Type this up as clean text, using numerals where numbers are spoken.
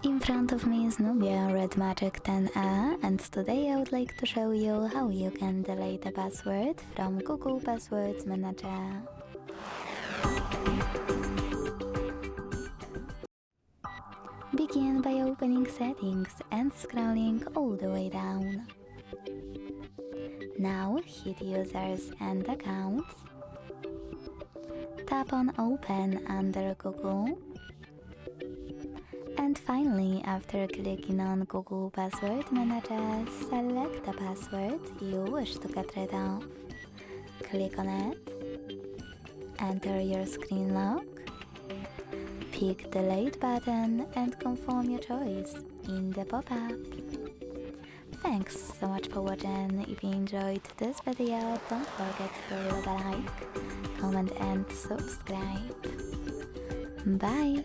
In front of me is Nubia RedMagic 10A, and today I would like to show you how you can delete a password from Google Passwords Manager. Begin by opening Settings and scrolling all the way down. Now hit Users and Accounts. Tap on Open under Google. And finally, after clicking on Google Password Manager, select the password you wish to get rid of. Click on it. Enter your screen lock. Pick the Delete button and confirm your choice in the pop-up. Thanks so much for watching. If you enjoyed this video, don't forget to leave a like, comment and subscribe. Bye!